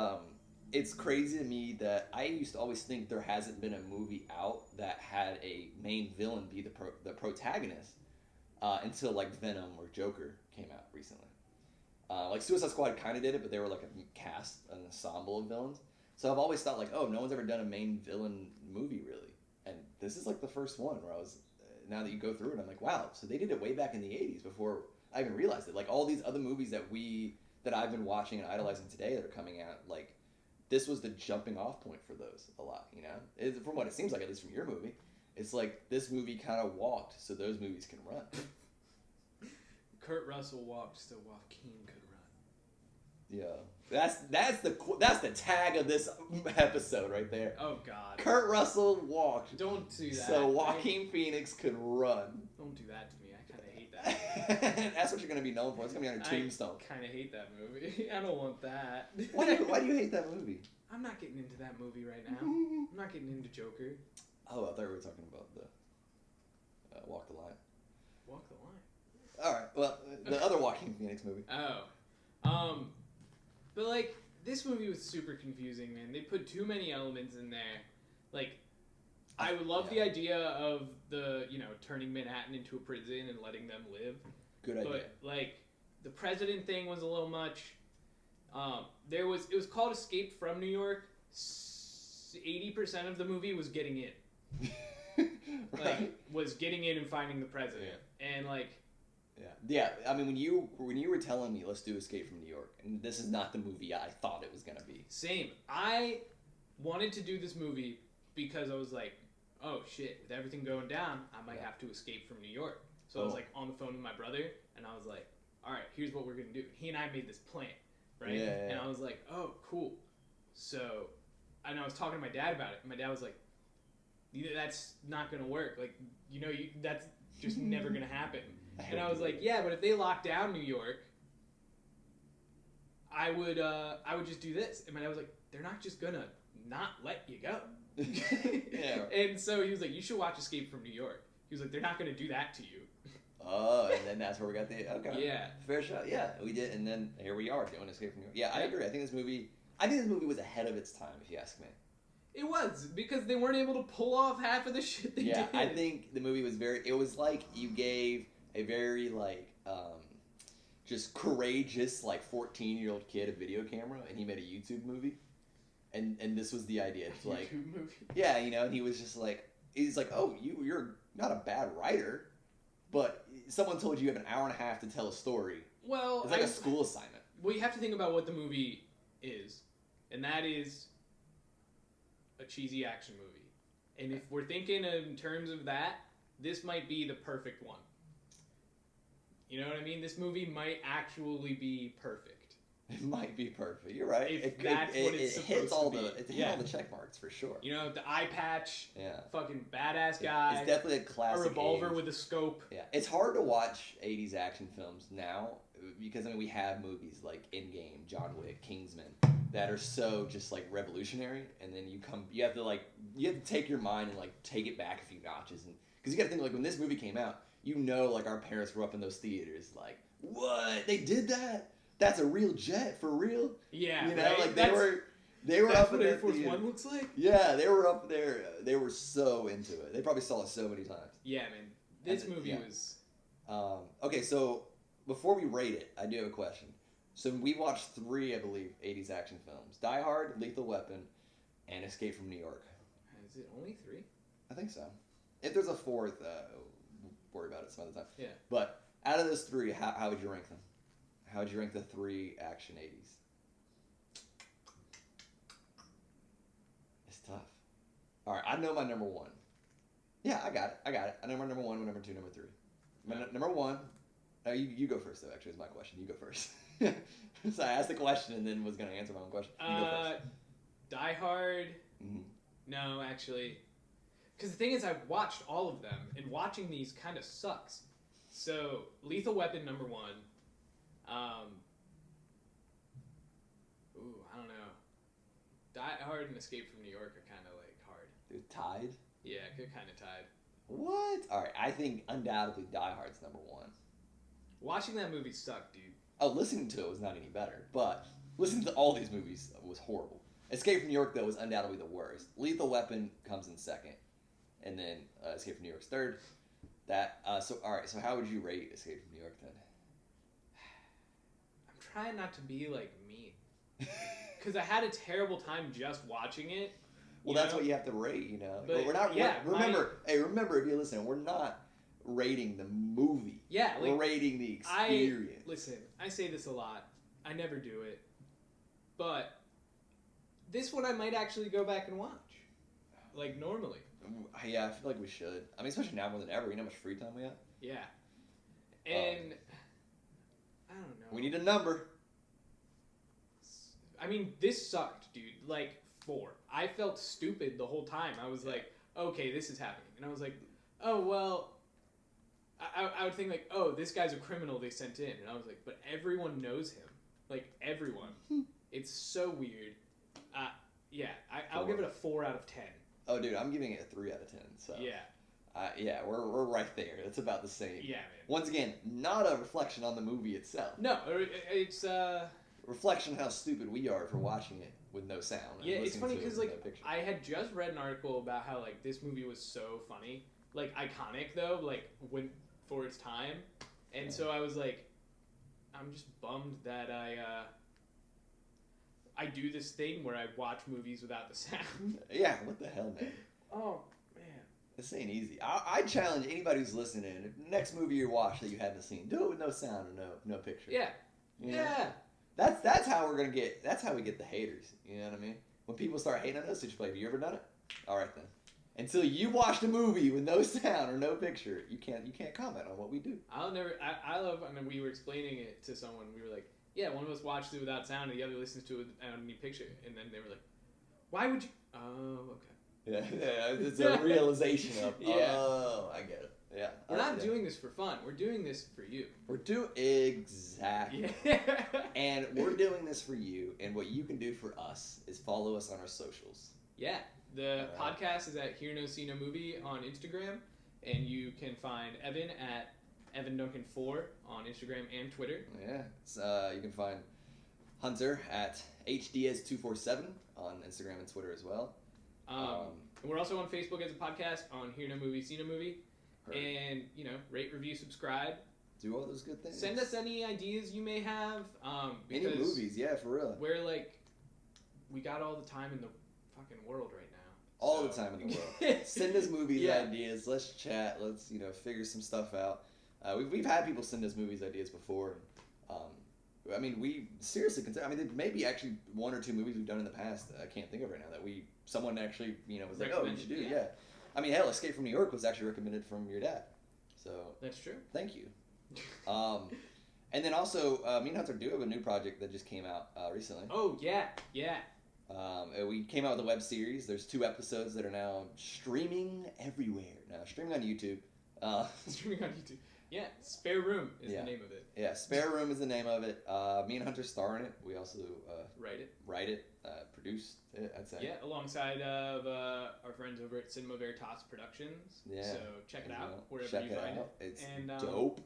it's crazy to me that I used to always think there hasn't been a movie out that had a main villain be the protagonist until like Venom or Joker came out recently. Like Suicide Squad kind of did it, but they were like a cast, an ensemble of villains. So I've always thought like, oh, no one's ever done a main villain movie really, and this is like the first one where I was. Now that you go through it, I'm like, wow. So they did it way back in the '80s before I even realized it. Like all these other movies that I've been watching and idolizing today that are coming out, like this was the jumping off point for those a lot. You know, from what it seems like, at least from your movie, it's like this movie kind of walked so those movies can run. Kurt Russell walked so Joaquin could run. Yeah. That's the tag of this episode right there. Oh God. Kurt Russell walked. Don't do that. So Joaquin Phoenix could run. Don't do that to me. I kind of hate that. That's what you're gonna be known for. It's gonna be on your tombstone. I kind of hate that movie. I don't want that. Why do you hate that movie? I'm not getting into that movie right now. I'm not getting into Joker. Oh, I thought we were talking about the Walk the Line. Walk the Line. All right. Well, the other Joaquin Phoenix movie. Oh. But, like, this movie was super confusing, man. They put too many elements in there. Like, I would love the idea of turning Manhattan into a prison and letting them live. Good idea. But, like, the president thing was a little much. It was called Escape from New York. 80% of the movie was getting in. Right. Like, was getting in and finding the president. Yeah. And, like... Yeah. I mean, when you were telling me let's do Escape from New York, and this is not the movie I thought it was gonna be. Same. I wanted to do this movie because I was like, oh shit, with everything going down, I might have to escape from New York. So I was like on the phone with my brother, and I was like, all right, here's what we're gonna do. He and I made this plan, right? Yeah. And I was like, oh, cool. So, and I was talking to my dad about it, and my dad was like, that's not gonna work. Like, that's just never gonna happen. And I was like, yeah, but if they lock down New York, I would just do this. And my dad was like, they're not just gonna not let you go. Yeah. And so he was like, you should watch Escape from New York. He was like, they're not gonna do that to you. Oh, and then that's where we got the okay. Yeah. Fair shot. Yeah, we did, and then here we are doing Escape from New York. Yeah, I agree. I think this movie was ahead of its time, if you ask me. It was, because they weren't able to pull off half of the shit they did. Yeah, I think the movie was it was like you gave a very, like, just courageous, like, 14-year-old kid a video camera, and he made a YouTube movie. And this was the idea. It's like, YouTube movie. yeah, you know, and he was just like, he's like, oh, you're not a bad writer, but someone told you have an hour and a half to tell a story. Well, It's like a school assignment. Well, you have to think about what the movie is, and that is a cheesy action movie. And if we're thinking in terms of that, this might be the perfect one. You know what I mean? This movie might actually be perfect. It might be perfect. You're right. If It supposed hits all to be. it hit all the check marks for sure. You know, the eye patch, Yeah. fucking badass guy, It's definitely a classic. a revolver 80s. with a scope. Yeah, it's hard to watch 80s action films now because I mean we have movies like Endgame, John Wick, Kingsman that are so just like revolutionary, and then you have to take your mind and like take it back a few notches, and because you got to think like when this movie came out, you know, like our parents were up in those theaters like, what, they did that? That's a real jet for real? Yeah, you know, right? like they were that's up in what Air that Force theater. One looks like. Yeah, they were up there. They were so into it. They probably saw it so many times. Yeah, man. This movie was. Okay, so before we rate it, I do have a question. So we watched 3, I believe, 80s action films: Die Hard, Lethal Weapon, and Escape from New York. Is it only 3? I think so. If there's a 4th, we'll worry about it some other time. Yeah. But out of those 3, how would you rank them? How would you rank the 3 action 80s? It's tough. All right, I know my number 1. Yeah, I got it. I know my number 1, my number 2, number 3. My number 1. No, you go first, though, actually, is my question. You go first. So I asked the question and then was going to answer my own question. You go first. Die Hard. Mm-hmm. No, actually. Because the thing is, I've watched all of them, and watching these kind of sucks. So, Lethal Weapon, number 1. I don't know. Die Hard and Escape from New York are kind of, like, hard. They're tied? Yeah, they're kind of tied. What? All right, I think undoubtedly Die Hard's number 1. Watching that movie sucked, dude. Oh, listening to it was not any better, but listening to all these movies was horrible. Escape from New York, though, was undoubtedly the worst. Lethal Weapon comes in second, and then Escape from New York's third. So how would you rate Escape from New York then? I'm trying not to be, like, mean. Because I had a terrible time just watching it. Well, that's what you have to rate, you know. But we're not. yeah, remember, if you're listening, we're not rating the movie. Yeah, like, we're rating the experience. Listen, I say this a lot. I never do it, but this one I might actually go back and watch, like normally. Yeah, I feel like we should. I mean, especially now more than ever. You know how much free time we have. Yeah, and I don't know. We need a number. I mean, this sucked, dude. Like 4. I felt stupid the whole time. I was like, okay, this is happening, and I was like, oh well. I would think like, oh, this guy's a criminal they sent in, and I was like, but everyone knows him, like everyone. It's so weird. Yeah, I'll give it a 4 out of 10. Oh, dude, I'm giving it a 3 out of 10. So yeah, we're right there. It's about the same. Yeah, man. Once again, not a reflection on the movie itself. No, it's reflection on how stupid we are for watching it with no sound. Yeah, it's funny because like no I had just read an article about how like this movie was so funny, like iconic though, like for its time, and so I was like, I'm just bummed that I do this thing where I watch movies without the sound. Yeah, what the hell, man? Oh man, this ain't easy. I challenge anybody who's listening. If the next movie you watch that you haven't seen, do it with no sound or no picture. Yeah, you know? That's how we're gonna get. That's how we get the haters. You know what I mean? When people start hating on us, they just like, have you ever done it? All right then. Until you watched a movie with no sound or no picture, you can't comment on what we do. I love. I mean, we were explaining it to someone. We were like, yeah, one of us watched it without sound, and the other listens to it without any picture. And then they were like, why would you? Oh, okay. Yeah, it's a realization of. Yeah. Oh, I get it. Yeah. We're not doing this for fun. We're doing this for you. We're doing exactly. Yeah. And we're doing this for you. And what you can do for us is follow us on our socials. Yeah. The podcast is at Hear No See No Movie on Instagram, and you can find Evan at EvanDuncan4 on Instagram and Twitter. Yeah. You can find Hunter at HDS247 on Instagram and Twitter as well. And we're also on Facebook as a podcast on Hear No Movie, See No Movie. Heard. And, rate, review, subscribe. Do all those good things. Send us any ideas you may have. Any movies, yeah, for real. We're we got all the time in the fucking world right now. All the time in the world. Send us movies ideas. Let's chat. Let's figure some stuff out. We've had people send us movies ideas before. We seriously consider. There may be actually one or two movies we've done in the past that I can't think of right now that someone actually was like, oh, you should do. Yeah. Hell, Escape from New York was actually recommended from your dad. So that's true. Thank you. And then also, me and Hunter do have a new project that just came out recently. Oh yeah. We came out with a web series. There's 2 episodes that are now streaming everywhere. Now streaming on YouTube. Streaming on YouTube. Yeah, Spare Room is the name of it. Yeah, Spare Room is the name of it. Me and Hunter star in it. We also write it, produce it, I'd say. Yeah, alongside of our friends over at Cinema Veritas Productions. Yeah. So check it out wherever you find it. It's dope.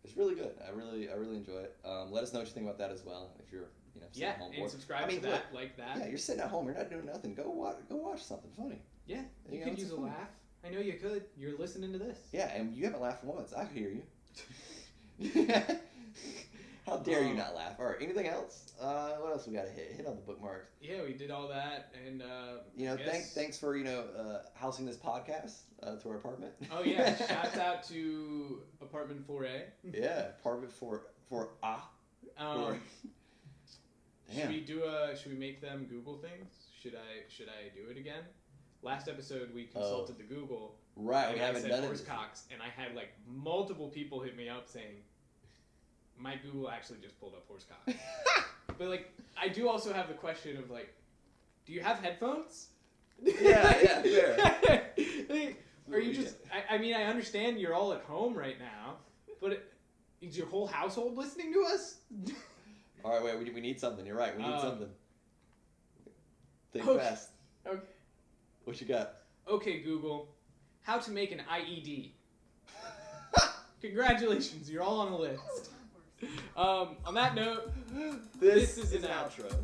It's really good. I really enjoy it. Let us know what you think about that as well. If you're sitting at home. And subscribe to that, like that. Yeah, you're sitting at home. You're not doing nothing. Go watch something funny. Yeah, you could use a laugh. I know you could. You're listening to this. Yeah, and you haven't laughed once. I hear you. How dare you not laugh? All right, anything else? What else we got to hit? Hit on the bookmarks. Yeah, we did all that, and thanks for housing this podcast to our apartment. Oh yeah, shouts out to apartment 4A. Yeah, apartment 4A. Damn. Should we make them Google things? Should I do it again? Last episode we consulted the Google. Right, we haven't done horse cocks, and I had multiple people hit me up saying, my Google actually just pulled up horse cock. But I do also have the question of do you have headphones? Yeah, fair. Are you just? I understand you're all at home right now, but is your whole household listening to us? All right, wait. We need something. You're right. We need something. Think fast. Okay. What you got? Okay, Google. How to make an IED. Congratulations, you're all on the list. On that note, this is an outro.